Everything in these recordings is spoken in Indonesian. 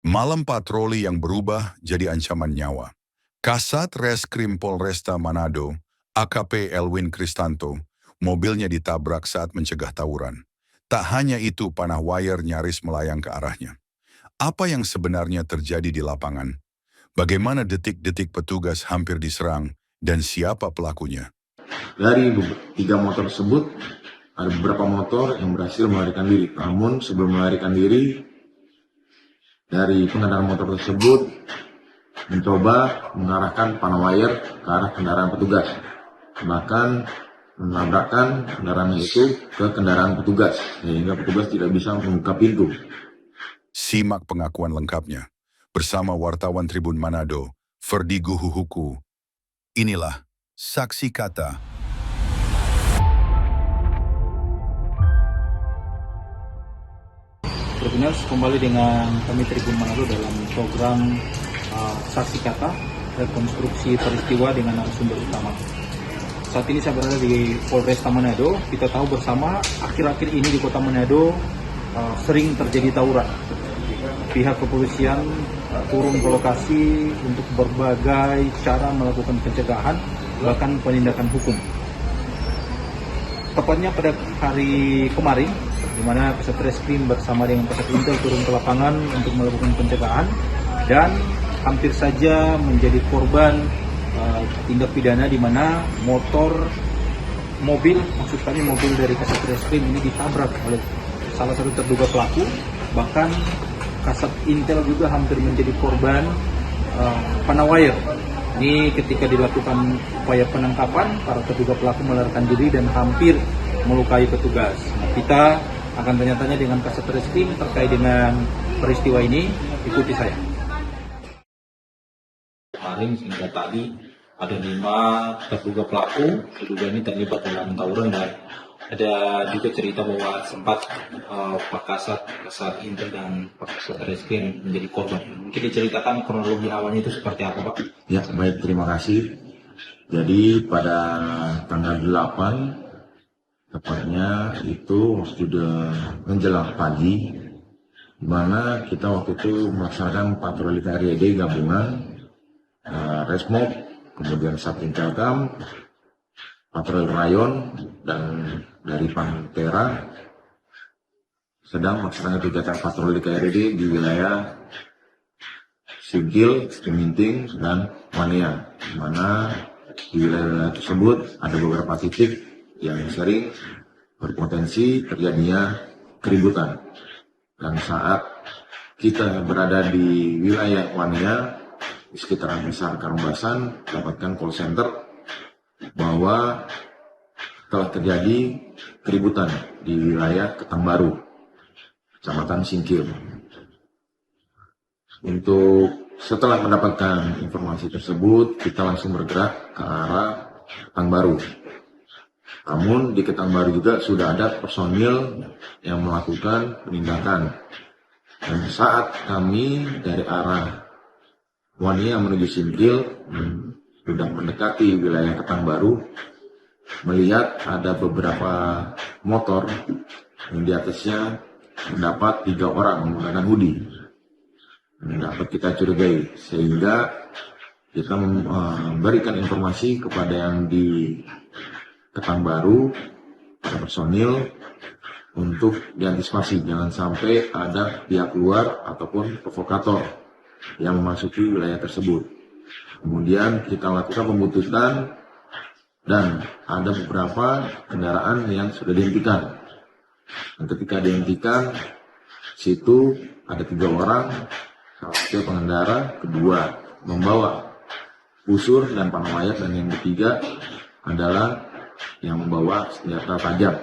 Malam patroli yang berubah jadi ancaman nyawa. Kasat Reskrim Polresta Manado, AKP Elwin Kristanto, mobilnya ditabrak saat mencegah tawuran. Tak hanya itu, panah wire nyaris melayang ke arahnya. Apa yang sebenarnya terjadi di lapangan? Bagaimana detik-detik petugas hampir diserang dan siapa pelakunya? Dari tiga motor tersebut, ada beberapa motor yang berhasil melarikan diri. Namun sebelum melarikan diri, dari pengendara motor tersebut mencoba mengarahkan panah wire ke arah kendaraan petugas. Bahkan menabrakkan kendaraan itu ke kendaraan petugas, sehingga petugas tidak bisa membuka pintu. Simak pengakuan lengkapnya bersama wartawan Tribun Manado, Ferdi Guhuhuku. Inilah saksi kata. Berkenan kembali dengan kami Tribun Manado dalam program Saksi Kata, rekonstruksi peristiwa dengan narasumber utama. Saat ini saya berada di Polresta Manado. Kita tahu bersama akhir-akhir ini di kota Manado sering terjadi tawuran. Pihak kepolisian turun ke lokasi untuk berbagai cara melakukan pencegahan, bahkan penindakan hukum. Tepatnya pada hari kemarin, di mana Kasat Reskrim bersama dengan Kasat Intel turun ke lapangan untuk melakukan pencegahan dan hampir saja menjadi korban tindak pidana di mana mobil dari Kasat Reskrim ini ditabrak oleh salah satu terduga pelaku. Bahkan Kasat Intel juga hampir menjadi korban panah wire. Ini ketika dilakukan upaya penangkapan, para terduga pelaku melarikan diri dan hampir melukai petugas. Nah, kita akan tanya-tanya dengan Kasat Reskrim terkait dengan peristiwa ini. Ikuti saya. Kemarin hingga tadi ada 5 terduga pelaku, terduga ini terlibat dalam tawuran dan ada juga cerita bahwa sempat Pak Kasat Intel dan Pak Kasat Reskrim menjadi korban. Mungkin diceritakan kronologi awalnya itu seperti apa, Pak? Ya, baik, terima kasih. Jadi pada tanggal 8, tepatnya itu sudah menjelang pagi, di mana kita waktu itu melaksanakan patroli KRYD gabungan, Resmob, kemudian Satintelkam, patroli rayon, dan dari Pantera sedang melaksanakan kegiatan patroli KRYD di wilayah Sigil, Keminting, dan Wania, di mana di wilayah tersebut ada beberapa titik yang sering berpotensi terjadinya keributan. Dan saat kita berada di wilayah Wania, di sekitaran Besar Karumbasan, dapatkan call center bahwa telah terjadi keributan di wilayah Ketangbaru, Kecamatan Singkil. Setelah mendapatkan informasi tersebut, kita langsung bergerak ke arah Ketangbaru. Namun di Ketangbaru juga sudah ada personil yang melakukan penindakan. Dan saat kami dari arah Wania menuju Singkil sudah mendekati wilayah Ketangbaru, melihat ada beberapa motor yang di atasnya terdapat 3 orang menggunakan hoodie. Dapat kita curigai, sehingga kita memberikan informasi kepada yang di Ketangbaru, para personil, untuk diantisipasi jangan sampai ada pihak luar ataupun provokator yang memasuki wilayah tersebut. Kemudian kita lakukan pembututan dan ada beberapa kendaraan yang sudah dihentikan. Dan ketika dihentikan, situ ada 3 orang, salah satu pengendara, kedua membawa busur dan panah wire, dan yang ketiga adalah yang membawa senjata tajam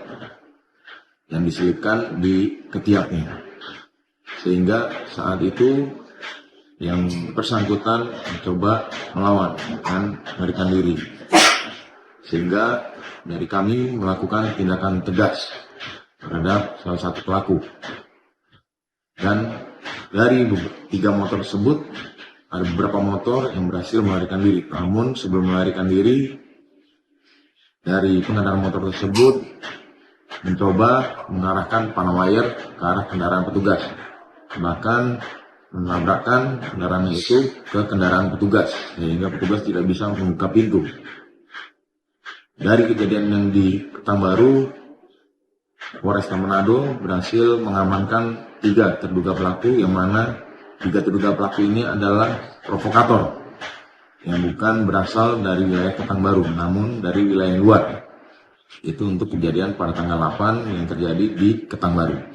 yang diselipkan di ketiaknya. Sehingga saat itu yang bersangkutan mencoba melawan dan melarikan diri. Sehingga dari kami melakukan tindakan tegas terhadap salah satu pelaku. Dan dari 3 motor tersebut, ada beberapa motor yang berhasil melarikan diri. Namun sebelum melarikan diri, dari pengendara motor tersebut mencoba mengarahkan panah wire ke arah kendaraan petugas. Bahkan menabrakkan kendaraan itu ke kendaraan petugas sehingga petugas tidak bisa membuka pintu. Dari kejadian yang di Pekanbaru, Polresta Manado berhasil mengamankan 3 terduga pelaku, yang mana 3 terduga pelaku ini adalah provokator yang bukan berasal dari wilayah Pekanbaru namun dari wilayah luar. Itu untuk kejadian pada tanggal 8 yang terjadi di Pekanbaru.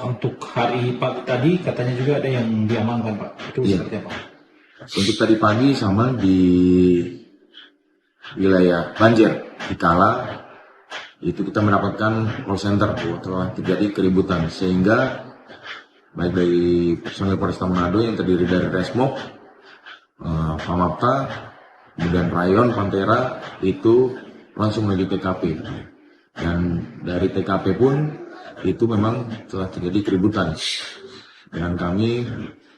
Untuk hari pagi tadi katanya juga ada yang diamankan Pak. Itu Iya. seperti apa? Untuk tadi pagi sama di wilayah Banjir di Kala itu kita mendapatkan call center bahwa telah terjadi keributan, sehingga baik dari personel Polresta Manado yang terdiri dari Resmob, Pamapta, kemudian Rayon, Pantera itu langsung menuju TKP, dan dari TKP pun itu memang telah terjadi keributan, dan kami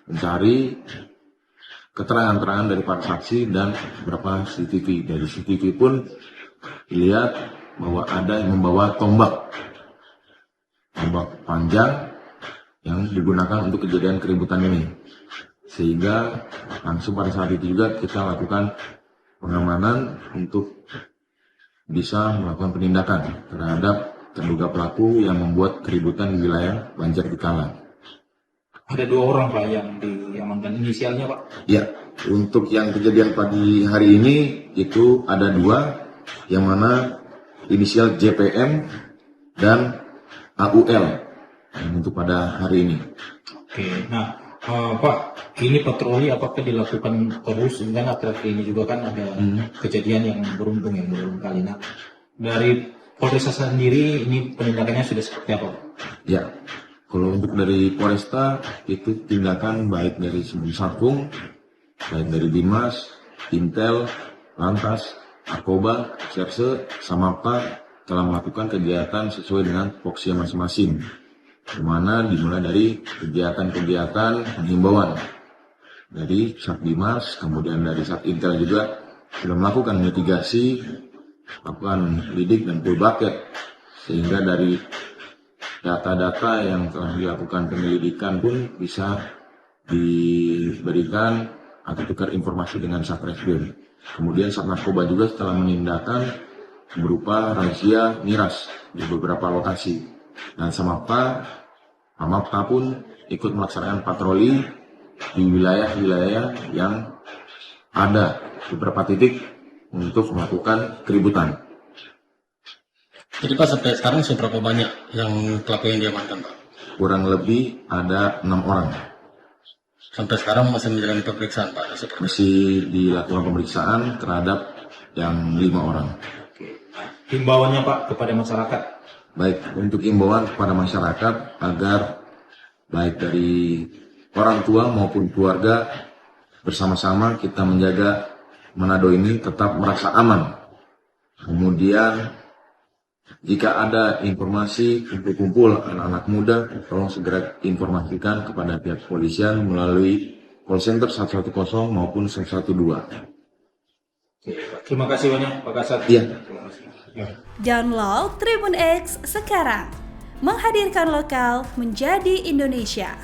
mencari keterangan-keterangan dari para saksi dan beberapa CCTV. Dari CCTV pun dilihat bahwa ada yang membawa tombak panjang yang digunakan untuk kejadian keributan ini, sehingga langsung pada saat itu juga kita lakukan pengamanan untuk bisa melakukan penindakan terhadap terduga pelaku yang membuat keributan di wilayah Banjar di Kala. Ada 2 orang Pak yang diamankan, inisialnya Pak. Ya, untuk yang kejadian pagi hari ini itu ada 2, yang mana inisial JPM dan AUL untuk pada hari ini. Oke, nah Pak, ini patroli apakah dilakukan terus? Dan akhir-akhir ini juga kan ada kejadian yang beruntun kali. Nah, dari Polresta sendiri ini penindakannya sudah seperti apa Pak? Ya, kalau untuk dari Polresta itu tindakan baik dari Sarpung, baik dari Dimas, Intel, Lantas, Narkoba, Serse, Samapta telah melakukan kegiatan sesuai dengan fokusnya masing-masing, di mana dimulai dari kegiatan-kegiatan penghimbauan dari Sat Dimas, kemudian dari Sat Intel juga sudah melakukan mitigasi, melakukan lidik dan pull bucket, sehingga dari data-data yang telah dilakukan penyelidikan pun bisa diberikan atau tukar informasi dengan Satreskrim. Kemudian Sat Narkoba juga setelah menindakkan berupa razia miras di beberapa lokasi, dan Samapta pun ikut melaksanakan patroli di wilayah-wilayah yang ada beberapa titik untuk melakukan keributan. Jadi Pak, sampai sekarang seberapa banyak yang pelaku yang diamankan Pak? Kurang lebih ada 6 orang. Sampai sekarang masih menjalani pemeriksaan Pak? Masih dilakukan pemeriksaan terhadap yang 5 orang. Himbauannya Pak kepada masyarakat. Baik, untuk imbauan kepada masyarakat agar baik dari orang tua maupun keluarga bersama-sama kita menjaga Manado ini tetap merasa aman. Kemudian jika ada informasi kumpul-kumpul anak-anak muda, tolong segera informasikan kepada pihak kepolisian melalui call center 110 maupun 112. Terima kasih banyak Pak Kasat. Iya. Download Tribun X sekarang, menghadirkan lokal menjadi Indonesia.